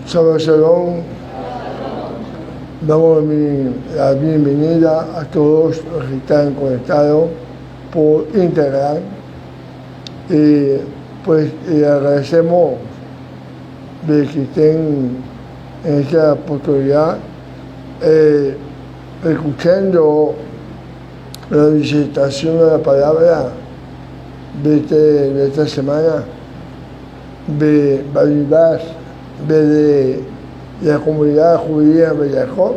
Shabbat Shalom. Damos la bienvenida a todos los que están conectados por Instagram. Y pues agradecemos de que estén en esta oportunidad escuchando la disertación de la palabra de esta semana de Balibás, de la comunidad judía de Jacob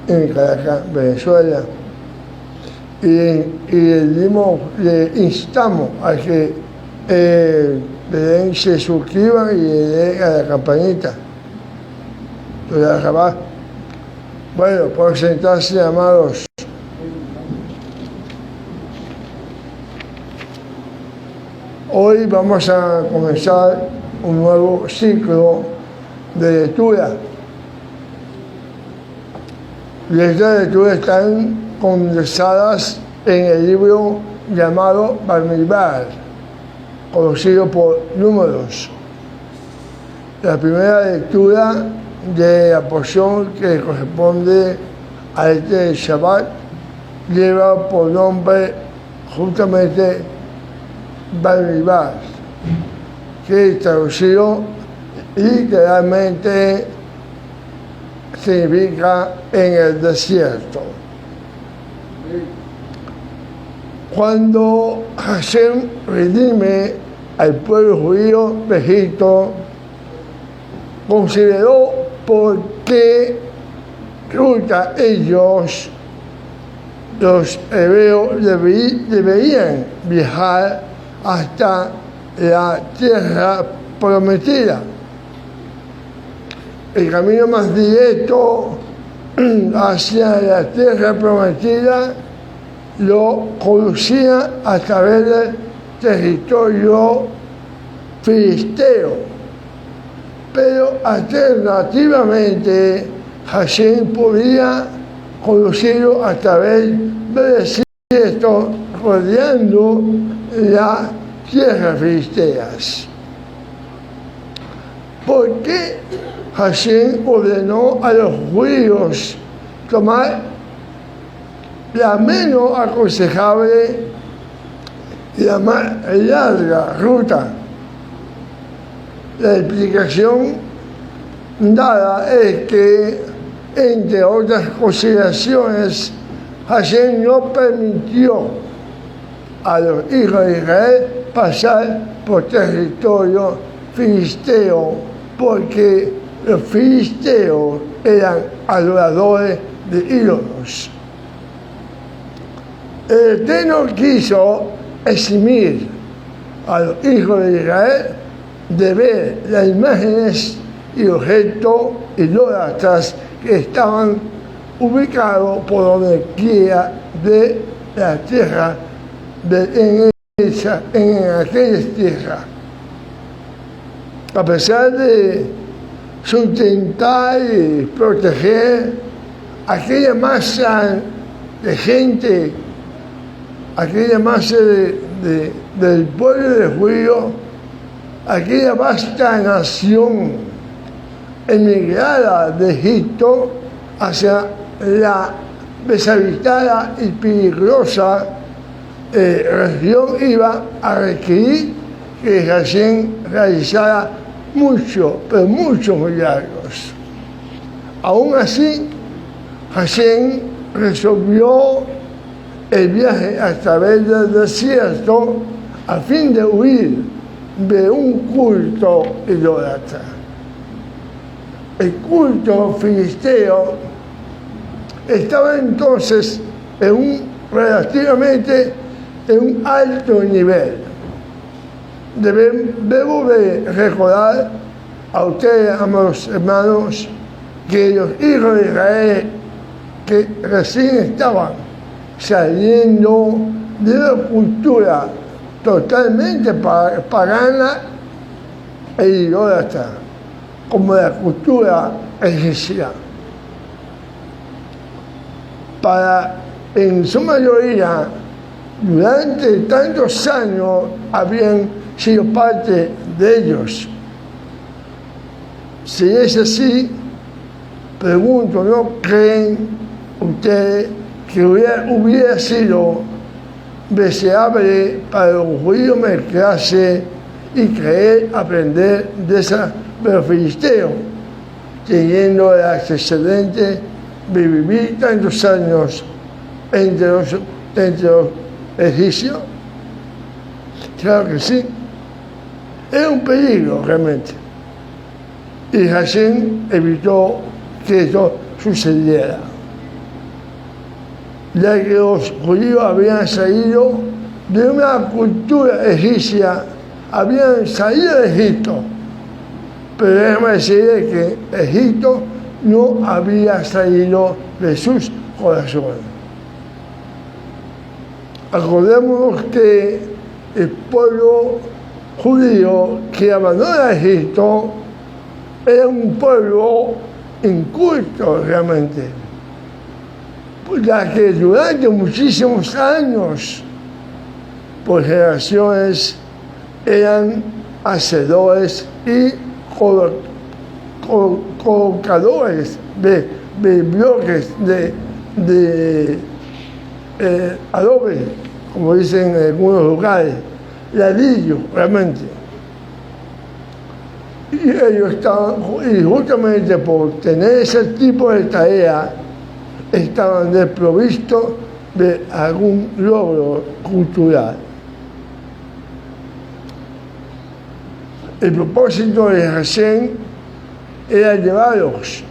en Caracas, Venezuela. Y le instamos a que se suscriban y le den a la campanita. Bueno, por sentarse, amados. Hoy vamos a comenzar un nuevo ciclo de lectura. Estas lecturas están condensadas en el libro llamado Bamidbar, conocido por Números. La primera lectura de la porción que corresponde a este Shabbat lleva por nombre justamente Bamidbar, que traducido literalmente significa en el desierto. Cuando Hashem redime al pueblo judío de Egipto, consideró por qué ruta ellos, los hebreos, deberían viajar hasta la tierra prometida. El camino más directo hacia la tierra prometida lo conducía a través del territorio filisteo, pero alternativamente Hashem podía conducirlo a través del desierto rodeando la tierra filisteas. ¿Por qué Hashem ordenó a los judíos tomar la menos aconsejable y la más larga ruta? La explicación dada es que, entre otras consideraciones, Hashem no permitió a los hijos de Israel pasar por territorio filisteo, porque los filisteos eran adoradores de ídolos. El Eterno quiso eximir a los hijos de Israel de ver las imágenes y objetos idólatras que estaban ubicados por donde quiera de la tierra, en aquella tierra. A pesar de sustentar y proteger aquella masa de gente, aquella masa del pueblo de judíos, aquella vasta nación emigrada de Egipto hacia la deshabitada y peligrosa región, iba a requerir que Hashem realizara muchos milagros. Aún así, Hashem resolvió el viaje a través del desierto a fin de huir de un culto idólatra. El culto filisteo estaba entonces relativamente en un alto nivel. Debo de recordar a ustedes, amados hermanos, que los hijos de Israel que recién estaban saliendo de una cultura totalmente pagana e idólatra, como la cultura egipcia. En su mayoría, durante tantos años, habían sido parte de ellos. Si es así, pregunto, ¿no creen ustedes que hubiera sido deseable para los judíos mezclarse y creer aprender de esa filisteo, teniendo el antecedente de vivir tantos años entre los egipcios? Claro que sí. Es un peligro realmente. Y Hashem evitó que esto sucediera, ya que los judíos habían salido de una cultura egipcia, habían salido de Egipto, pero déjame decirle que Egipto no había salido de sus corazones. Acordémonos que el pueblo judío que abandona Egipto era un pueblo inculto realmente, ya que durante muchísimos años, por generaciones, eran hacedores y colocadores de bloques de adobe, como dicen en algunos lugares, ladrillo realmente. Y ellos estaban, y justamente por tener ese tipo de tarea, estaban desprovistos de algún logro cultural. El propósito de Hashem era llevarlos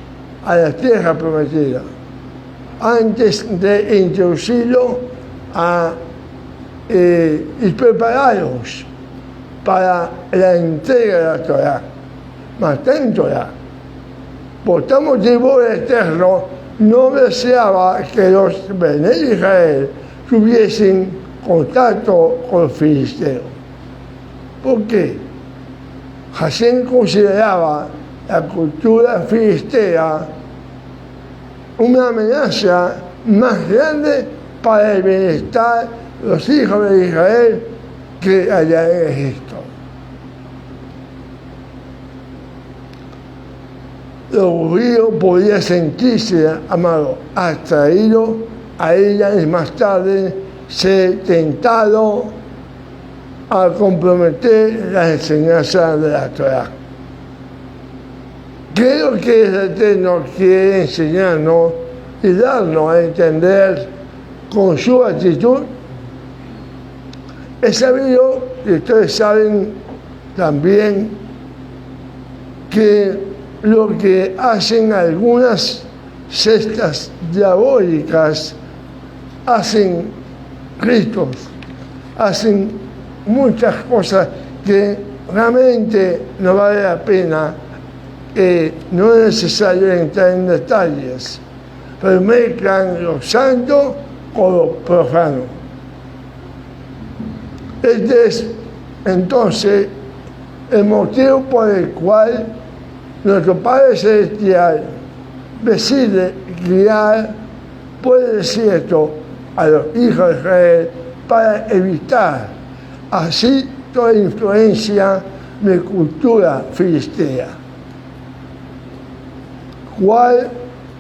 a la tierra prometida, antes de introducirlo y prepararlos para la entrega de la Torah. Más tanto ya, por tal motivo el Eterno no deseaba que los Bene Israel tuviesen contacto con los filisteos. ¿Por qué? Hashem consideraba la cultura filistea una amenaza más grande para el bienestar de los hijos de Israel que allá en Egipto. Los judíos podían sentirse, amados, atraídos a ella y más tarde ser tentados a comprometer las enseñanzas de la Torah. ¿Qué es lo que el Eterno quiere enseñarnos y darnos a entender con su actitud? Es sabido, y ustedes saben también, que lo que hacen algunas sectas diabólicas, hacen ritos, hacen muchas cosas que realmente no vale la pena, no es necesario entrar en detalles, pero mezclan lo santo con lo profano. Este es entonces el motivo por el cual nuestro Padre Celestial decide guiar por el desierto a los hijos de Israel para evitar así toda influencia de cultura filistea. ¿Cuál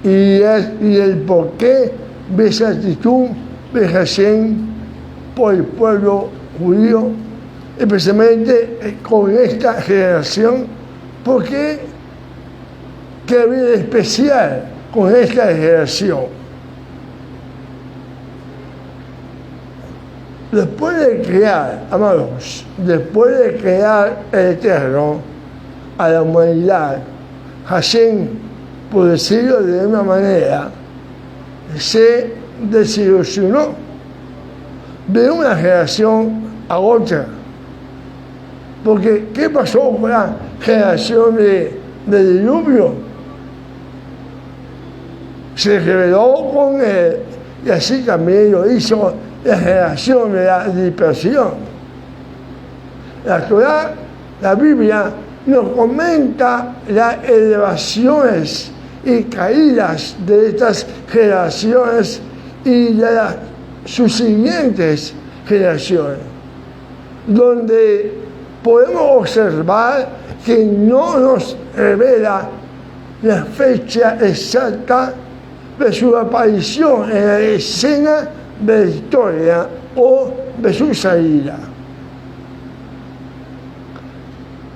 y el porqué de esa actitud de Hashem por el pueblo judío, especialmente con esta generación? ¿Por qué? ¿Qué había de especial con esta generación? Después de crear, amados, después de crear el Eterno a la humanidad, Hashem, por decirlo de una manera, se desilusionó de una generación a otra. Porque, ¿qué pasó con la generación de diluvio? Se rebeló con él, y así también lo hizo la generación de la dispersión. La Torah, la Biblia, nos comenta las elevaciones y caídas de estas generaciones y de las subsiguientes generaciones, donde podemos observar que no nos revela la fecha exacta de su aparición en la escena de la historia o de su salida.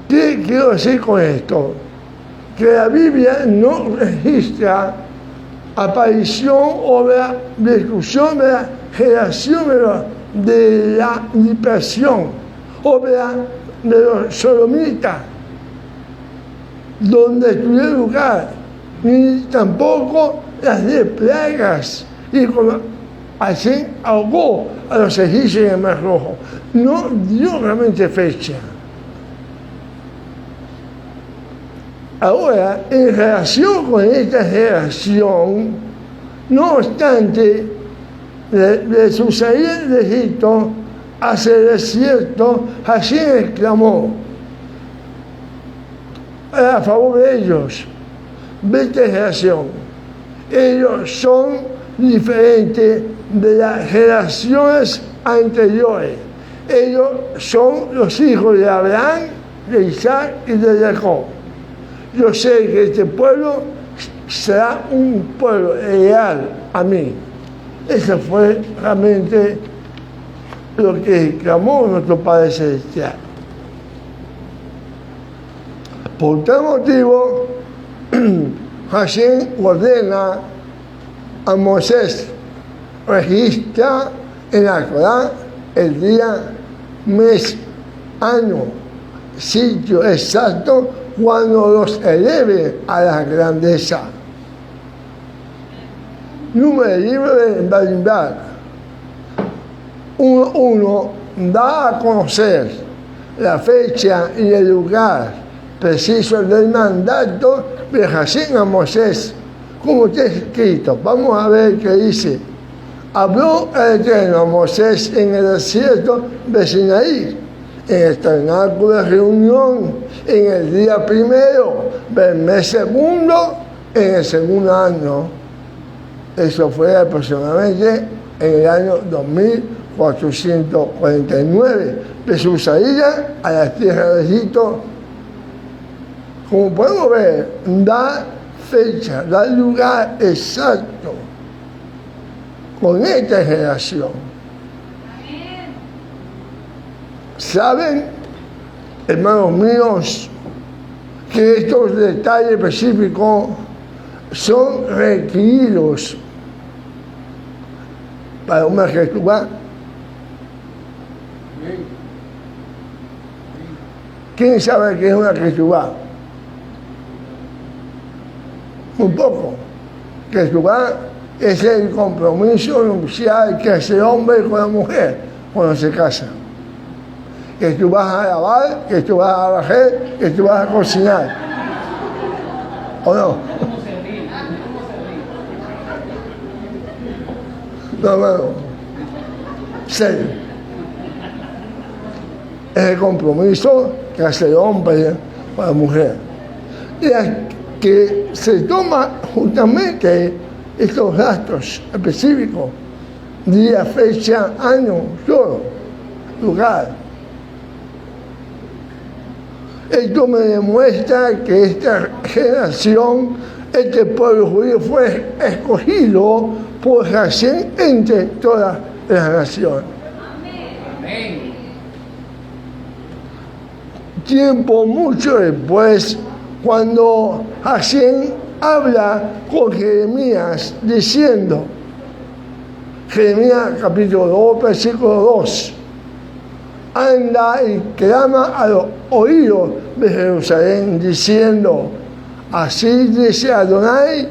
¿Qué quiero decir con esto? Que la Biblia no registra aparición o la discusión de la generación de la dispersión o de los sodomitas, donde tuvo lugar, ni tampoco las 10 plagas, y como así ahogó a los egipcios en el Mar Rojo. No dio realmente fecha. Ahora, en relación con esta generación, no obstante, de su salida de Egipto hacia el desierto, Hashem exclamó a favor de ellos: esta generación, ellos son diferentes de las generaciones anteriores. Ellos son los hijos de Abraham, de Isaac y de Jacob. Yo sé que este pueblo será un pueblo leal a mí. Eso fue realmente lo que exclamó nuestro Padre Celestial. Por tal motivo, Hashem ordena a Moisés: registra en la Torá el día, mes, año, sitio exacto cuando los eleve a la grandeza. Número del libro de Bamidbar 1:1 da a conocer la fecha y el lugar preciso del mandato de Hashem a Moisés, como está escrito. Vamos a ver qué dice. Habló el Eterno a Moisés en el desierto de Sinaí, en el tabernáculo de reunión, en el día primero del mes segundo, en el segundo año. Eso fue aproximadamente en el año 2449 de su salida a la tierra de Egipto. Como podemos ver, da fecha, da lugar exacto con esta generación. ¿Saben, hermanos míos, que estos detalles específicos son requeridos para una Ketubá? ¿Quién sabe qué es una Ketubá? Un poco. Ketubá es el compromiso nupcial que hace el hombre con la mujer cuando se casan. Que tú vas a lavar, que tú vas a barrer, que tú vas a cocinar. ¿O no? No. Serio. Es el compromiso que hace el hombre con la mujer. Y que se toma justamente estos gastos específicos: día, fecha, año, todo, lugar. Esto me demuestra que esta generación, este pueblo judío, fue escogido por Hashem entre todas las naciones. Amén. Tiempo mucho después, cuando Hashem habla con Jeremías diciendo, Jeremías capítulo 2, versículo 2, anda y clama a los oídos de Jerusalén diciendo: así dice Adonai,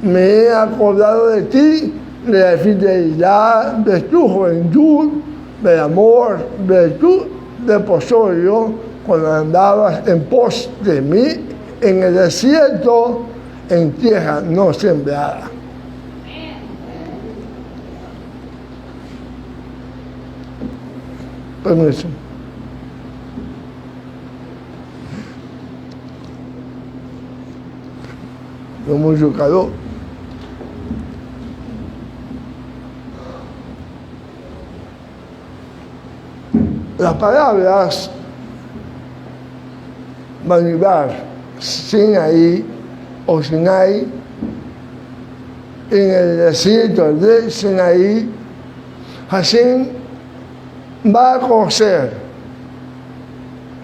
me he acordado de ti, de la fidelidad, de tu juventud, del amor, de tu desposorio, cuando andabas en pos de mí en el desierto, en tierra no sembrada. Permiso. No mucho calor. Las palabras Bamibar, Sinaí o Sinai, en el desierto de Sinaí, Hashem va a conocer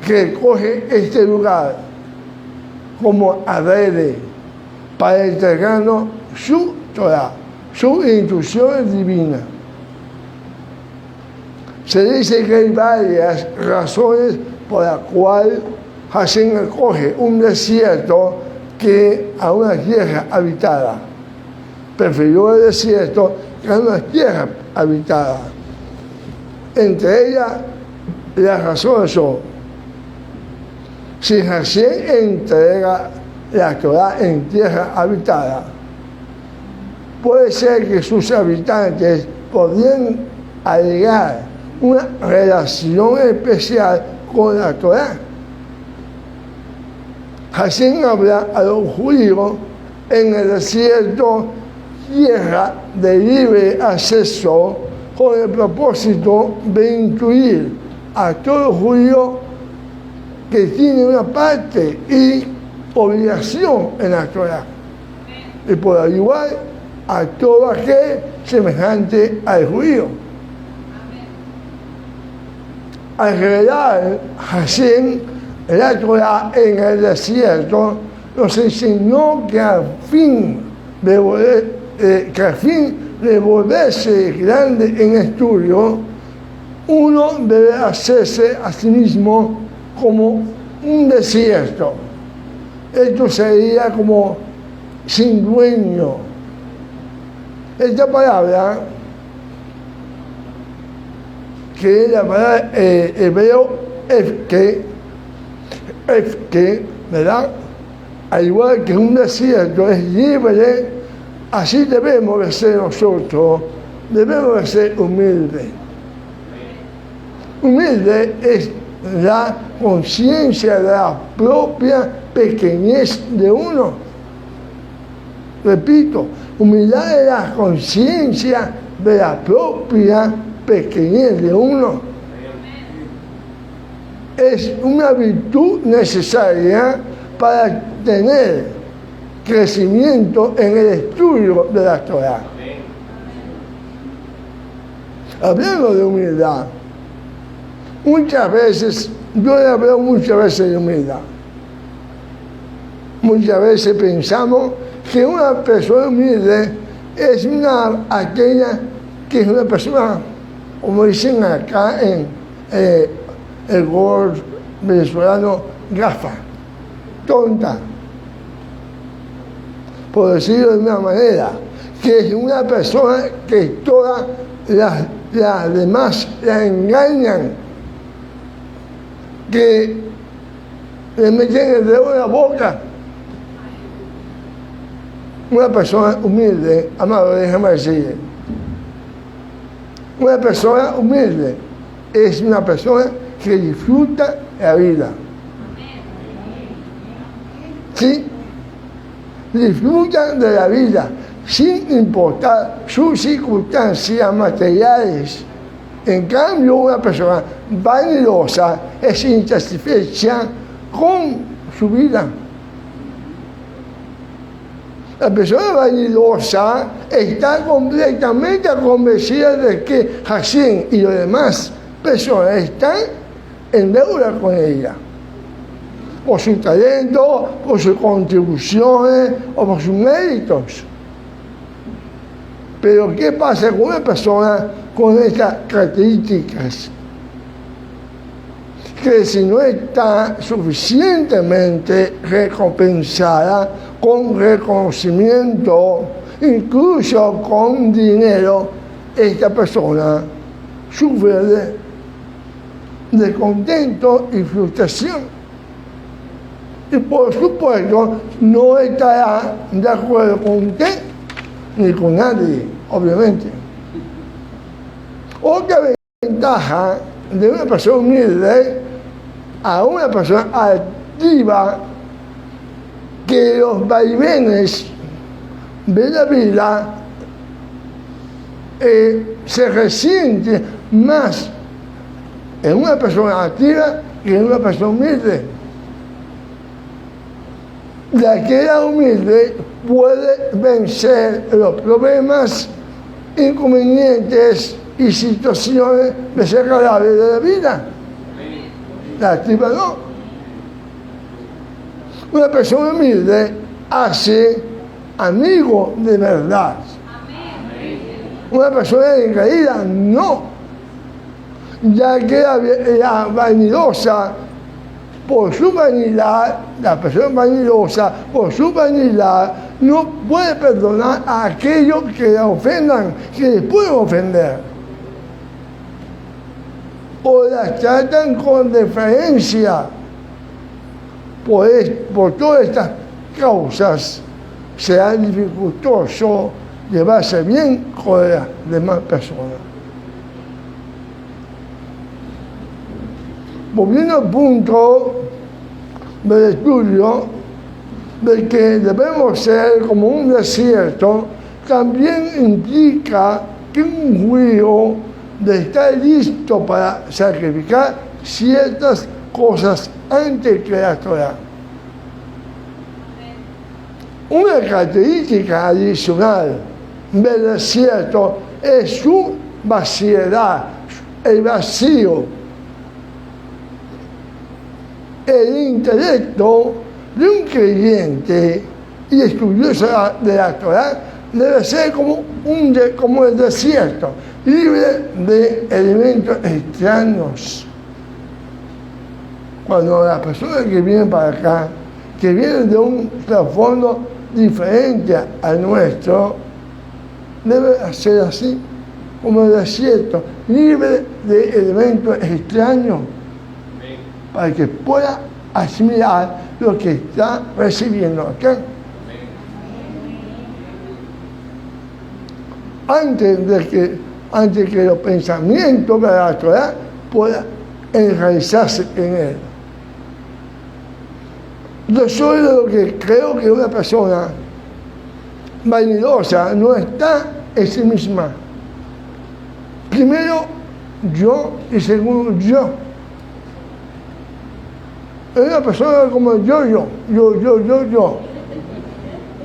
que coge este lugar como adrede para entregarnos su Torah, sus instrucciones divinas. Se dice que hay varias razones por las cuales Hashem coge un desierto que a una tierra habitada. Prefirió el desierto que a una tierra habitada. Entre ellas, las razones son: si Hashem entrega la Torah en tierra habitada, puede ser que sus habitantes podrían alegar una relación especial con la Torah. Hashem habla a los judíos en el desierto, tierra de libre acceso, con el propósito de incluir a todo judío que tiene una parte y obligación en la Torah, y por ayudar a todo aquel semejante al judío. Al revelar Hashem la Torah en el desierto, nos enseñó que al fin de volverse grande en estudio, uno debe hacerse a sí mismo como un desierto. Esto sería como sin dueño. Esta palabra, que es la palabra hebreo que, ¿verdad? Al igual que un desierto es libre, así debemos de ser nosotros, debemos de ser humildes. Humilde es la conciencia de la propia pequeñez de uno. Repito, humildad es la conciencia de la propia pequeñez de uno. Es una virtud necesaria para tener crecimiento en el estudio de la Torah. Hablando de humildad, muchas veces, yo he hablado muchas veces de humildad. Muchas veces pensamos que una persona humilde es aquella que es una persona, como dicen acá en el gol venezolano, gafa, tonta, por decirlo de una manera, que es una persona que todas las demás la engañan, que le meten el dedo en la boca. Una persona humilde, amado, déjame decirle, una persona humilde es una persona que disfruta la vida. Sí, disfruta de la vida sin importar sus circunstancias materiales. En cambio, una persona vanidosa es insatisfecha con su vida. La persona vanidosa está completamente convencida de que Hashem y las demás personas están en deuda con ella, por su talento, por sus contribuciones o por sus méritos. Pero ¿qué pasa con una persona con estas características? Que si no está suficientemente recompensada con reconocimiento, incluso con dinero, esta persona sufre de descontento y frustración. Y por supuesto no estará de acuerdo con usted ni con nadie, obviamente. Otra ventaja de una persona humilde a una persona activa, que los vaivenes de la vida se resienten más en una persona activa que en una persona humilde. la que era humilde puede vencer los problemas, inconvenientes y situaciones desagradables de la vida. La altiva no. Una persona humilde hace amigo de verdad. Una persona increíble no, ya que la vanidosa, por su vanidad, la persona vanidosa, por su vanidad, no puede perdonar a aquellos que la ofendan, que les pueden ofender. O las tratan con deferencia. Por todas estas causas, será dificultoso llevarse bien con las demás personas. Volviendo al punto del estudio de que debemos ser como un desierto, también implica que un judío de estar listo para sacrificar ciertas cosas antes que la Torah. Una característica adicional del desierto es su vaciedad, el vacío. El intelecto de un creyente y estudioso de la Torah debe ser como el desierto, libre de elementos extraños. Cuando las personas que vienen para acá, que vienen de un trasfondo diferente al nuestro, debe ser así, como el desierto, libre de elementos extraños, para que pueda asimilar lo que está recibiendo acá. Antes que los pensamientos de la Torah puedan enraizarse en él. Yo soy de lo que creo que una persona vanidosa no está en sí misma. Primero, yo, y segundo, yo. Es una persona como yo.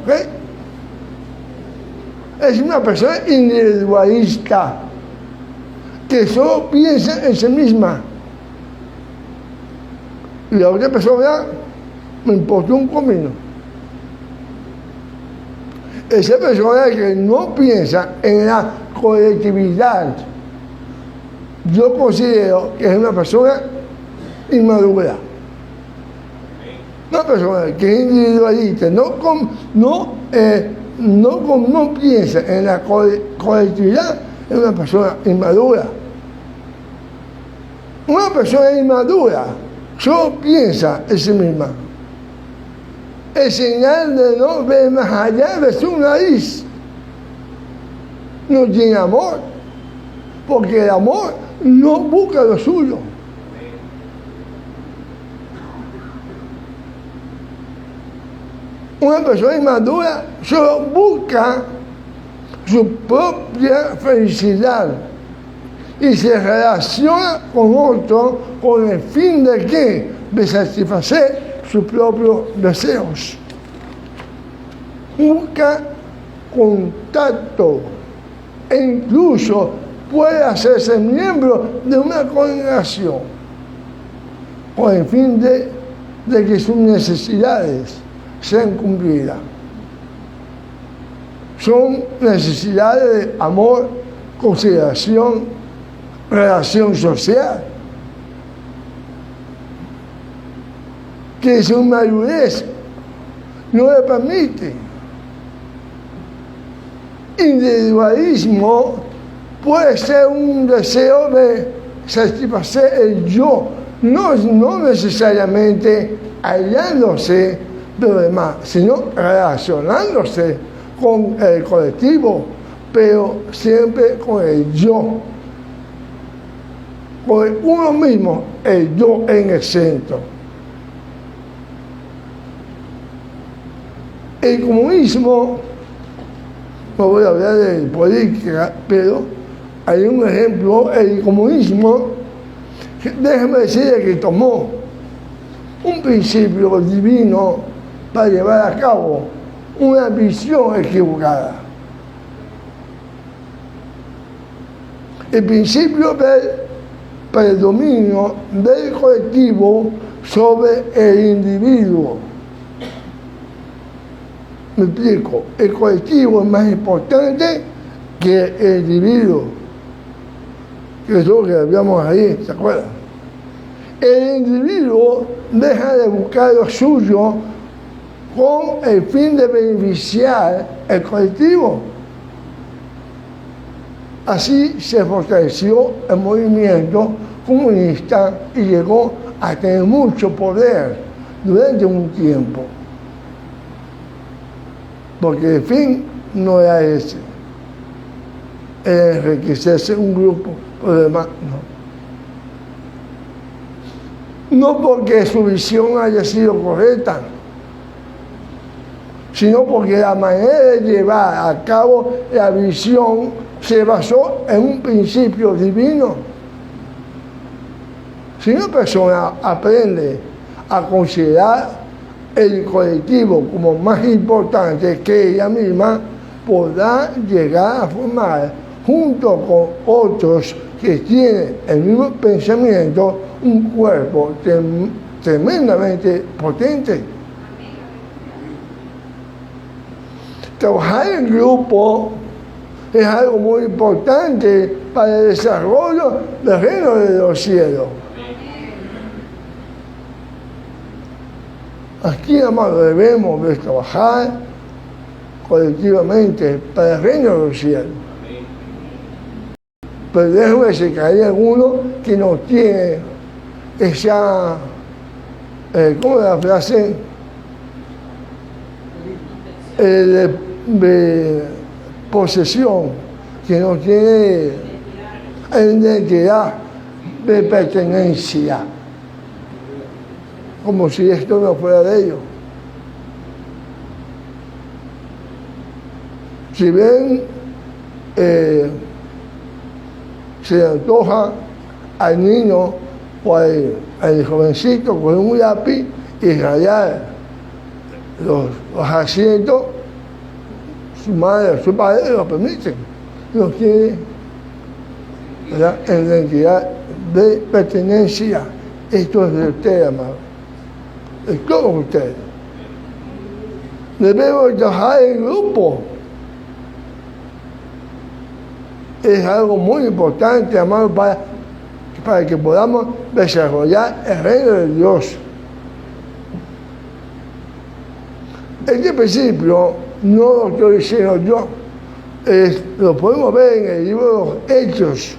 ¿Ok? Es una persona individualista que solo piensa en sí misma. Y la otra persona me importa un comino. Esa persona que no piensa en la colectividad, yo considero que es una persona inmadura. Una persona que es individualista, no piensa en la colectividad, es una persona inmadura. Una persona inmadura solo piensa en sí misma. Es señal de no ver más allá de su nariz. No tiene amor, porque el amor no busca lo suyo. Una persona inmadura solo busca su propia felicidad y se relaciona con otro con el fin de ¿qué? De satisfacer sus propios deseos. Busca contacto e incluso puede hacerse miembro de una congregación con el fin de que sus necesidades sean cumplidas. Son necesidades de amor, consideración, relación social, que su madurez no le permite. Individualismo puede ser un deseo de satisfacer el yo, no necesariamente hallándose de los demás, sino relacionándose con el colectivo, pero siempre con el yo, con uno mismo, el yo en el centro. El comunismo, no voy a hablar de política, pero hay un ejemplo, el comunismo, déjeme decirle que tomó un principio divino para llevar a cabo una visión equivocada. El principio del predominio del colectivo sobre el individuo. Me explico, el colectivo es más importante que el individuo, que es lo que habíamos ahí, ¿se acuerdan? El individuo deja de buscar lo suyo con el fin de beneficiar el colectivo. Así se fortaleció el movimiento comunista y llegó a tener mucho poder durante un tiempo. Porque el fin no era ese, era enriquecerse un grupo, por lo demás no. No porque su visión haya sido correcta, sino porque la manera de llevar a cabo la visión se basó en un principio divino. Si una persona aprende a considerar el colectivo como más importante que ella misma, podrá llegar a formar, junto con otros que tienen el mismo pensamiento, un cuerpo tremendamente potente. Trabajar en grupo es algo muy importante para el desarrollo del reino de los cielos. Aquí, amados, debemos de trabajar colectivamente para el reino de los cielos. Pero déjame que hay alguno que no tiene esa, ¿cómo es la frase? De posesión, que no tiene identidad de pertenencia, como si esto no fuera de ellos. Si ven, se le antoja al niño o al jovencito con un lápiz y rayar los asientos, su madre o su padre lo permiten. No tiene la identidad de pertenencia. Esto es de ustedes, amado. Es todos ustedes. Debemos trabajar en grupo. Es algo muy importante, amado, para que podamos desarrollar el reino de Dios. Este principio no lo estoy diciendo yo, lo podemos ver en el libro de los Hechos.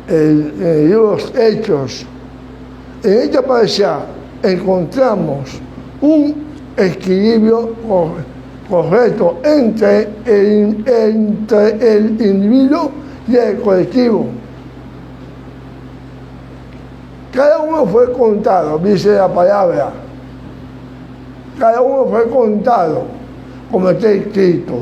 En el libro de los Hechos. En esta pareja encontramos un equilibrio correcto entre el individuo y el colectivo. Cada uno fue contado, dice la palabra. Cada uno fue contado, como está escrito.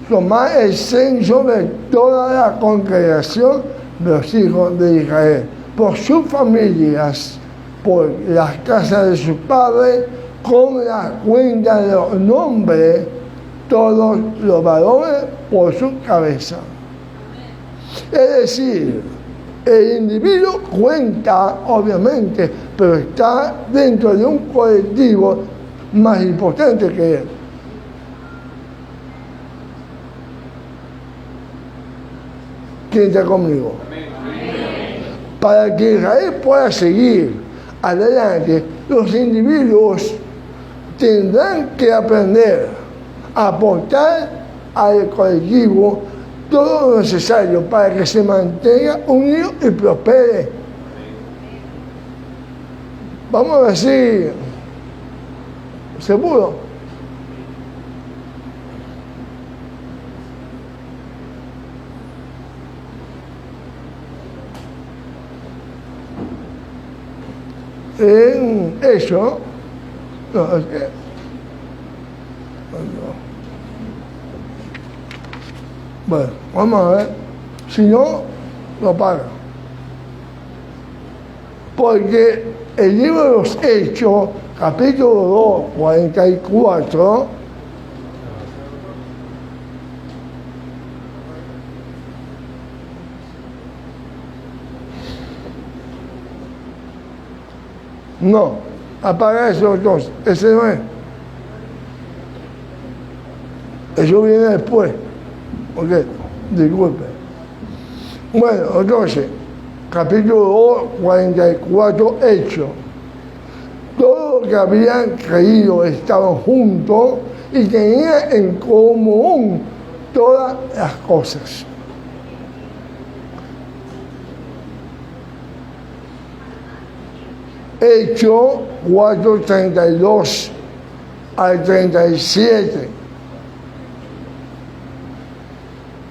Tomar el censo de toda la congregación de los hijos de Israel, por sus familias, por las casas de sus padres, con la cuenta de los nombres, todos los varones por su cabeza. Es decir, el individuo cuenta, obviamente, pero está dentro de un colectivo más importante que él. ¿Quién está conmigo? Para que Israel pueda seguir adelante, los individuos tendrán que aprender a aportar al colectivo todo lo necesario para que se mantenga unido y prospere. Vamos a ver si seguro. En eso, no, es que, bueno, vamos a ver, si no, lo paga. Porque el libro de los Hechos capítulo 2, 44, no, apaga eso entonces, ese no es. Eso viene después. Ok, disculpe. Bueno, entonces, capítulo 2, 44, Hechos. Todos los que habían creído estaban juntos y tenían en común todas las cosas. Hechos 4:32 al 37.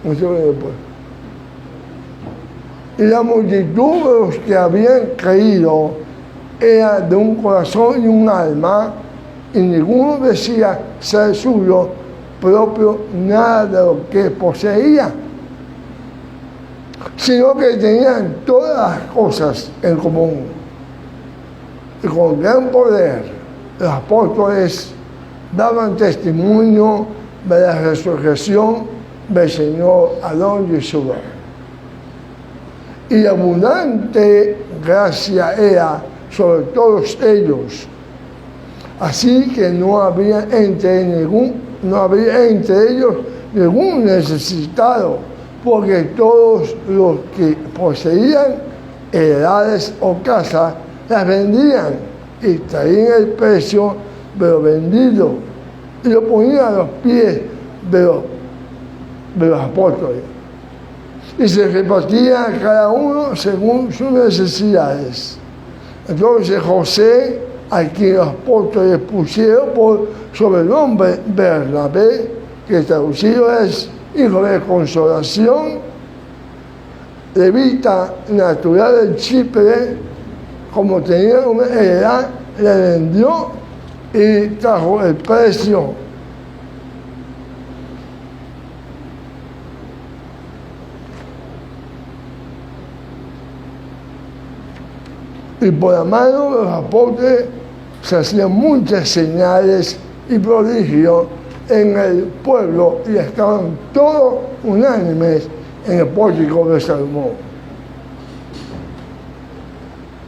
Mucho después. Y la multitud de los que habían creído era de un corazón y un alma, y ninguno decía ser suyo propio nada de lo que poseía, sino que tenían todas las cosas en común. Y con gran poder los apóstoles daban testimonio de la resurrección del Señor a donde suba. Y abundante gracia era sobre todos ellos. Así que no había entre ellos ningún necesitado, porque todos los que poseían heredades o casas las vendían y traían el precio de lo vendido y lo ponían a los pies de los apóstoles. Y se repartía a cada uno según sus necesidades. Entonces José, a quien los apóstoles pusieron por sobrenombre Bernabé, que traducido es hijo de consolación, levita natural de Chipre, como tenía una heredad, le vendió y trajo el precio. Y por la mano de los apóstoles se hacían muchas señales y prodigios en el pueblo y estaban todos unánimes en el pórtico de Salomón.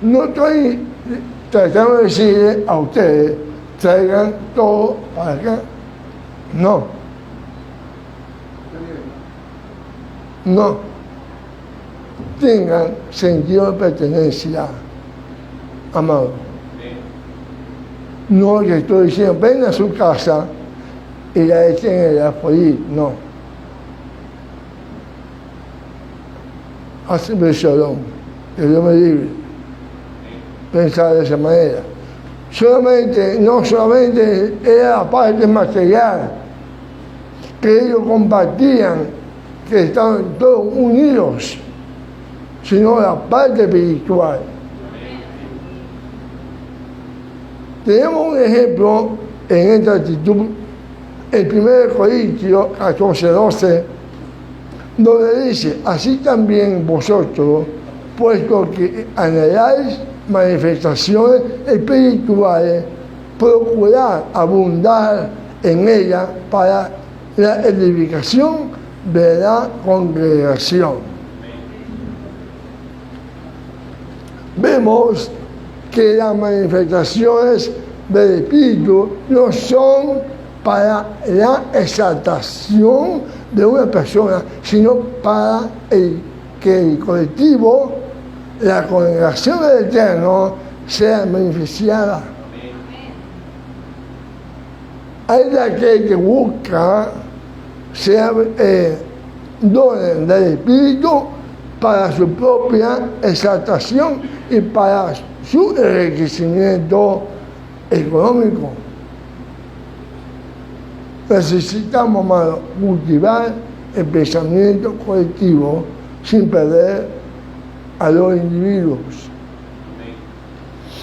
No estoy tratando de decirle a ustedes, traigan todo para acá. No. No. Tengan sentido de pertenencia, amado. No que estoy diciendo, ven a su casa y la echen en el apoyo. No. Hazme shalom, que Dios me libre. Pensar de esa manera. No solamente era la parte material, que ellos compartían, que estaban todos unidos, sino la parte espiritual. Tenemos un ejemplo en esta actitud, en 1 Corintios 14:12, donde dice, así también vosotros, puesto que anheláis manifestaciones espirituales, procurad abundar en ella para la edificación de la congregación. Vemos que las manifestaciones del Espíritu no son para la exaltación de una persona, sino para que el colectivo, la congregación del Eterno, sea beneficiada. Hay de aquel que busca sea dones del Espíritu para su propia exaltación y para su enriquecimiento económico. Necesitamos, hermano, cultivar el pensamiento colectivo sin perder a los individuos.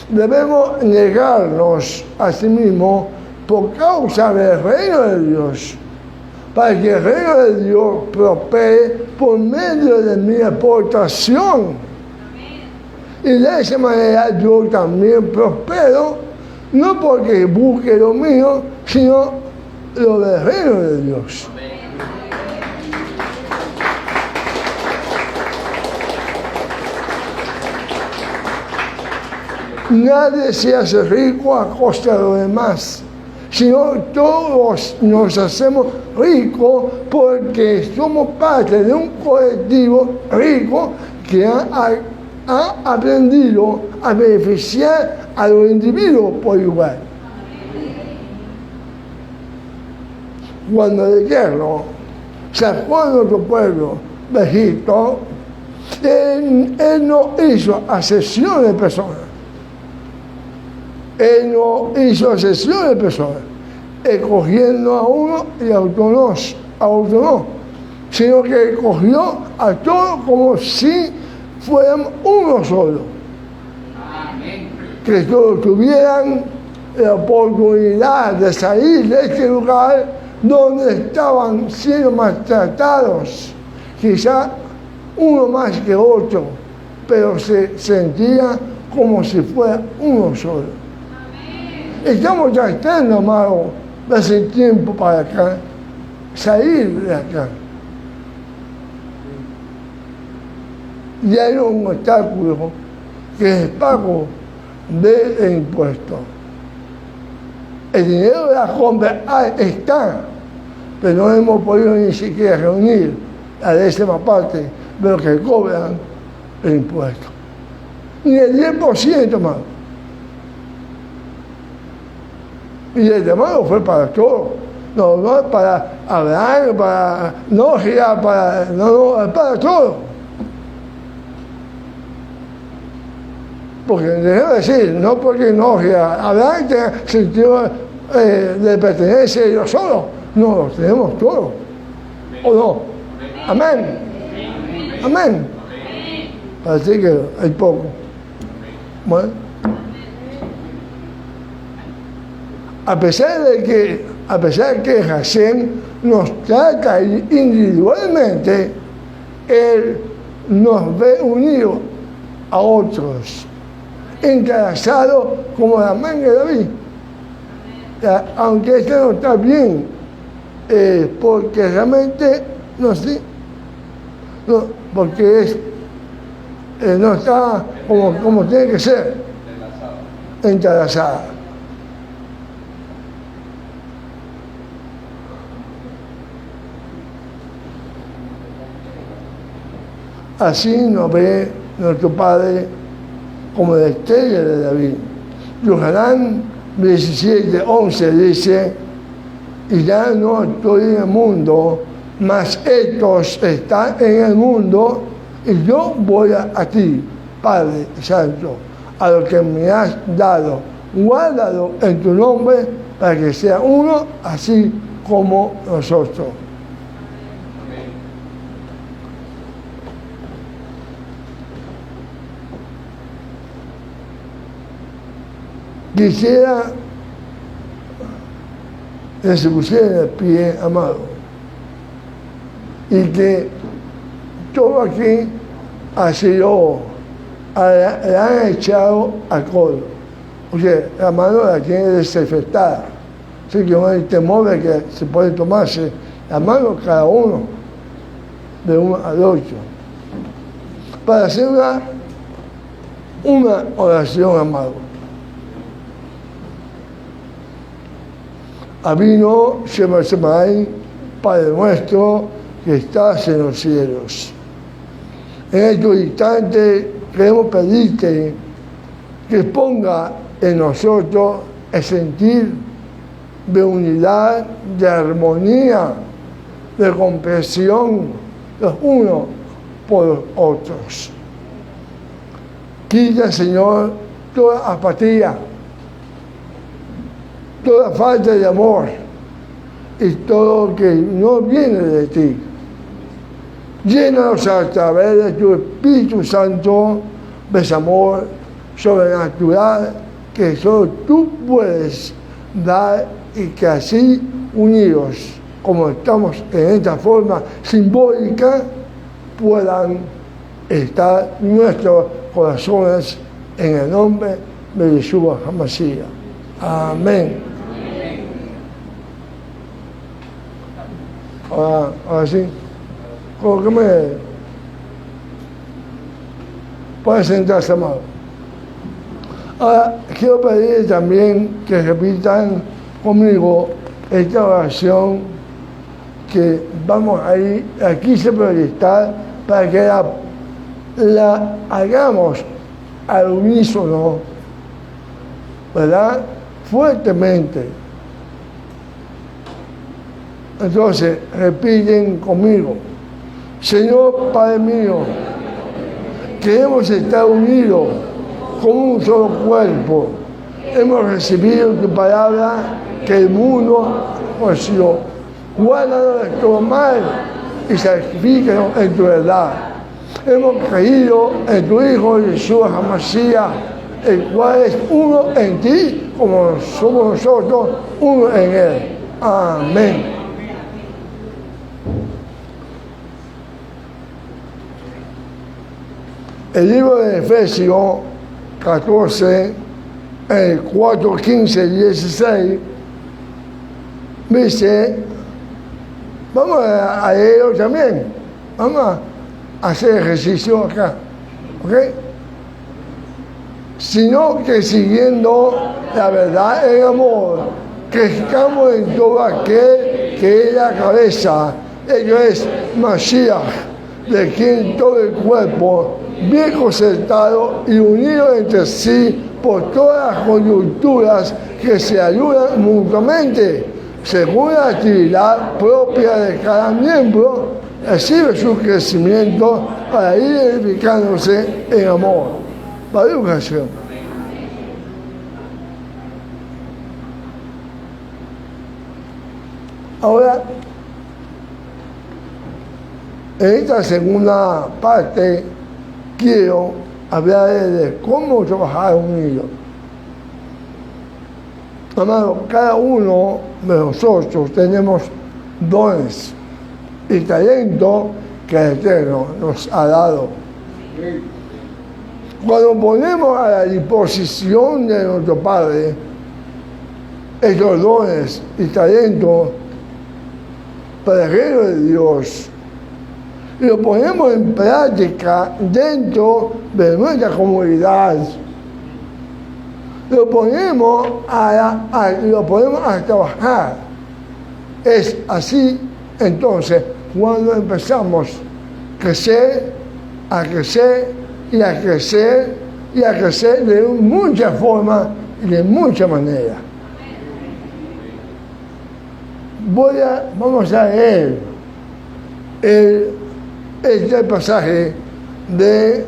Debemos negarnos a sí mismos por causa del reino de Dios, para que el reino de Dios prospere por medio de mi aportación. Y de esa manera yo también prospero no porque busque lo mío, sino lo del reino de Dios. Nadie se hace rico a costa de los demás, sino todos nos hacemos ricos porque somos parte de un colectivo rico que ha aprendido a beneficiar a los individuos por igual. Cuando el Eterno sacó a nuestro pueblo de Egipto, Él no hizo acepción de personas. Él no hizo acepción de personas, escogiendo a uno y a otro no, sino que escogió a todos como si fueran uno solo. Amén. Que todos tuvieran la oportunidad de salir de este lugar donde estaban siendo maltratados, quizá uno más que otro, pero se sentía como si fuera uno solo. Estamos tratando, amado, de hace tiempo para acá, salir de acá. Y hay un obstáculo que es el pago del impuesto. El dinero de la compra está, pero no hemos podido ni siquiera reunir la décima parte de lo que cobran el impuesto. Ni el 10%, amado. Y el llamado fue para todos, no para Abraham, para Nogia, para todos. Porque debo decir, no porque Nogia, Abraham tenga sentido de pertenencia a ellos solos, no, los tenemos todos. ¿O no? Amén. Amén. Así que hay poco. Bueno. A pesar de que Hashem nos trata individualmente, Él nos ve unidos a otros, entrelazados como la manga de David. Aunque esto no está bien, porque realmente porque no está como tiene que ser, entrelazada. Así nos ve nuestro Padre como la estrella de David. Yohanan 17:11 dice, y ya no estoy en el mundo, mas estos están en el mundo, y yo voy a ti, Padre Santo, a lo que me has dado, guárdalo en tu nombre, para que sea uno, así como nosotros. Quisiera que se pusiera de pie, amado, y que todo aquí ha sido, le han echado alcohol. O sea, la mano la tiene desinfectada. Así que no hay temor de que se puede tomarse la mano cada uno, de uno al otro, para hacer una oración, amado. Avino Shema Shemai, Padre nuestro que estás en los cielos. En estos instantes queremos pedirte que ponga en nosotros el sentir de unidad, de armonía, de comprensión los unos por los otros. Quita, Señor, toda apatía, toda falta de amor y todo lo que no viene de ti. Llénanos a través de tu Espíritu Santo de ese amor sobrenatural que solo tú puedes dar y que así unidos, como estamos en esta forma simbólica, puedan estar nuestros corazones en el nombre de Yeshua HaMashiach. Amén. Ahora sí, puede sentarse, amado. Ahora, quiero pedir también que repitan conmigo esta oración que vamos a ir, aquí se proyectar para que la hagamos al unísono, ¿verdad? Fuertemente. Entonces, repiten conmigo. Señor Padre mío, queremos estar unidos como un solo cuerpo. Hemos recibido tu palabra que el mundo conoció. Guárdanos de todo mal y santifícanos en tu verdad. Hemos creído en tu Hijo Jesús Mashiach, el cual es uno en ti, como somos nosotros uno en él. Amén. El libro de Efesios 14, 4, 15, 16, dice, vamos a leerlo también, vamos a hacer ejercicio acá, ¿ok? Sino que siguiendo la verdad en amor, crezcamos en todo aquel que es la cabeza, ello es Mashiach, de quien todo el cuerpo, bien concertado y unido entre sí por todas las coyunturas que se ayudan mutuamente, según la actividad propia de cada miembro, recibe su crecimiento para ir edificándose en amor. Baruch Hashem. Ahora, en esta segunda parte, quiero hablar de cómo trabajar unidos. Amado, cada uno de nosotros tenemos dones y talento que el Eterno nos ha dado. Cuando ponemos a la disposición de nuestro Padre estos dones y talentos para el reino de Dios, y lo ponemos en práctica dentro de nuestra comunidad, lo ponemos a trabajar. Es así, entonces, cuando empezamos a crecer y a crecer y a crecer de muchas formas y de muchas maneras. Vamos a leer este pasaje de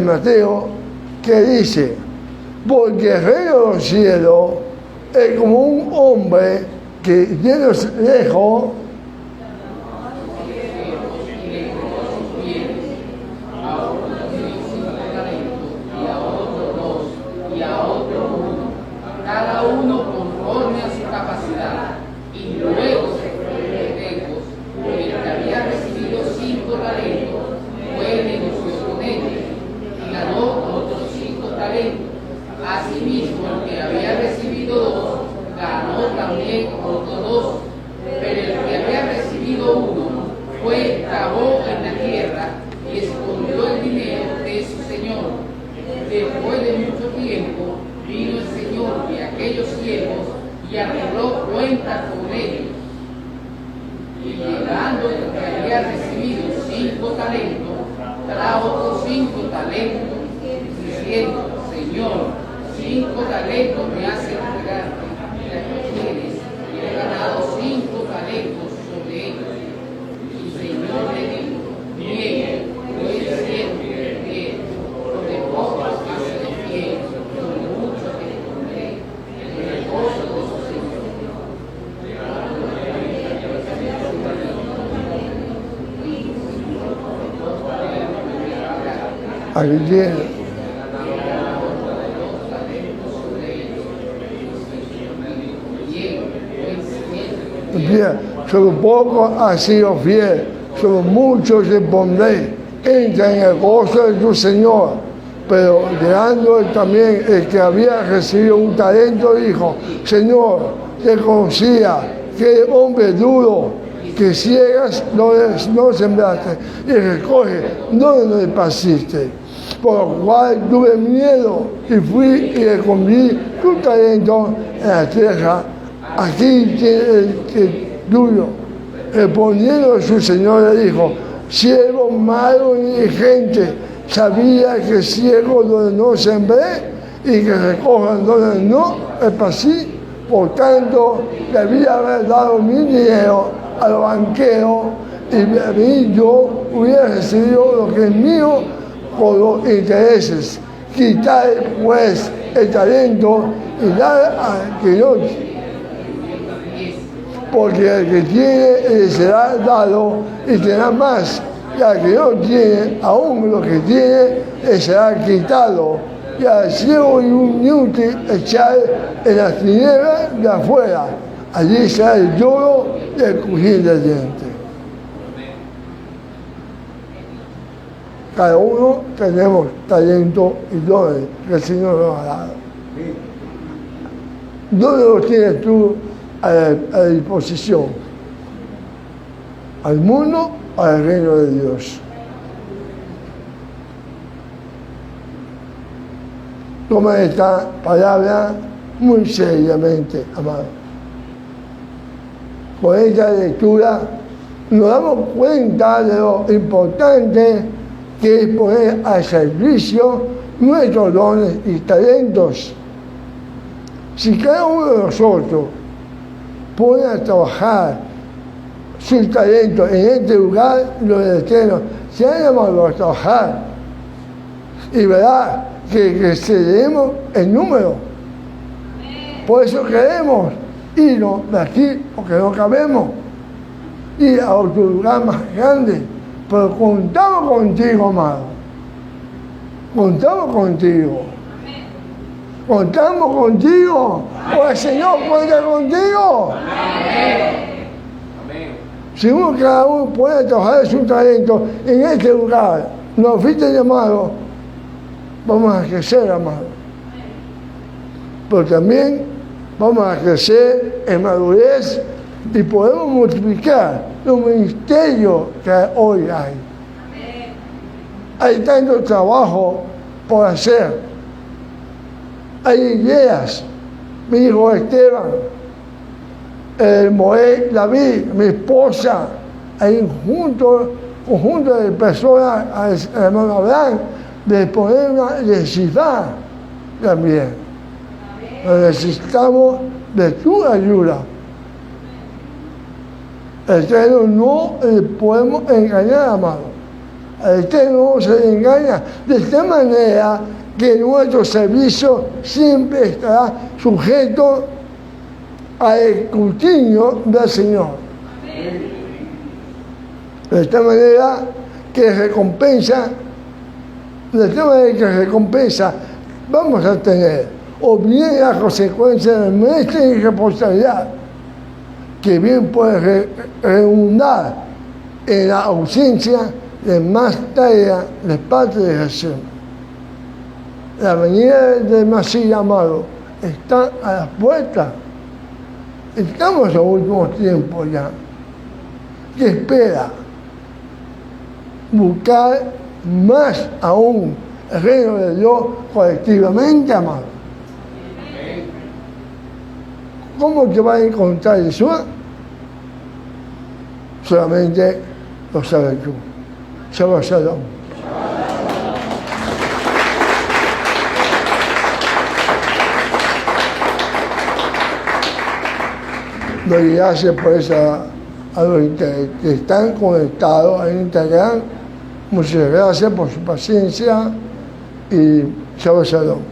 Mateo que dice, porque el reino de los cielos es como un hombre que yendo lejos cada uno conforme a su capacidad, y luego se fue lejos, el que había recibido 5 talentos fue negoció con ellos y ganó otros 5 talentos. Asimismo, el que había recibido 2 ganó también otros 2, pero el que había recibido 1 fue, cavó en la tierra y escondió el dinero de su señor. Después de mucho tiempo vino el señor de aquellos siervos y arregló cuenta con ellos. Y llegando el que había recibido 5 talentos, trajo otros 5 talentos, diciendo, Señor, 5 talentos me hacen entregar, mira que tienes, y he ganado 5 talentos sobre ellos. Y el Señor le dijo, bien, buen siervo y fiel, de poco has sido fiel, sobre mucho te pondré, en el gozo de su Señor. Aquí tiene. Bien, sobre poco has sido fiel, sobre mucho te pondré. Entra en el gozo de tu Señor. Pero llegando también el que había recibido un talento dijo, Señor, te conocía que hombre duro, que ciegas no sembraste y recoge donde no esparciste. Por lo cual tuve miedo y fui y escondí tu talento en la tierra. Aquí tiene el que tuyo. Respondiendo su señor le dijo, siervo malo y negligente, sabía que ciego donde no sembré y que recojan donde no esparcí. Por tanto, debía haber dado mi dinero a los banqueros y yo hubiera recibido lo que es mío por los intereses. Quitar pues el talento y dar al que no tiene. Porque el que tiene le será dado y tendrá más. Y al que no tiene, aún lo que tiene le será quitado. Y al ciego y un inútil echar en las tinieblas de afuera. Allí será el lloro y el crujir de dientes. Cada uno tenemos talento y dones que el Señor nos ha dado. ¿Dónde los tienes tú a disposición? ¿Al mundo o al reino de Dios? Toma esta palabra muy seriamente, amado. Con esta lectura nos damos cuenta de lo importante que es poner al servicio nuestros dones y talentos. Si cada uno de nosotros pone a trabajar sus talentos en este lugar, los eternos se han llamado a trabajar y verá que creceremos en número. Por eso queremos irnos de aquí, porque no cabemos, ir a otro lugar más grande. Pero contamos contigo, amado. Contamos contigo. Contamos contigo. O el Señor cuenta contigo. Si uno cada uno puede trabajar su talento en este lugar, nos fuiste llamados, vamos a crecer, amado. Pero también vamos a crecer en madurez y podemos multiplicar los ministerios que hoy hay. Hay tanto trabajo por hacer. Hay ideas. Mi hijo Esteban, Moé, David, mi esposa, hay un conjunto de personas, el hermano Abraham, de poner una necesidad también. Necesitamos de tu ayuda. El Eterno no le podemos engañar, amado. El Eterno no se le engaña de esta manera que nuestro servicio siempre estará sujeto al escrutinio del Señor. De esta manera que recompensa vamos a tener, o bien la consecuencia de nuestra irresponsabilidad, que bien puede redundar en la ausencia de más tarea de parte de Jesús. La venida del Mesías amado está a la puerta. Estamos en los últimos tiempos ya. ¿Qué espera? Buscar más aún el reino de Dios colectivamente, amado. ¿Cómo te vas a encontrar eso? Solamente lo sabes tú. Shabbat Shalom. Doy gracias por a los que están conectados en Instagram. Muchas gracias por su paciencia y Shabbat Shalom.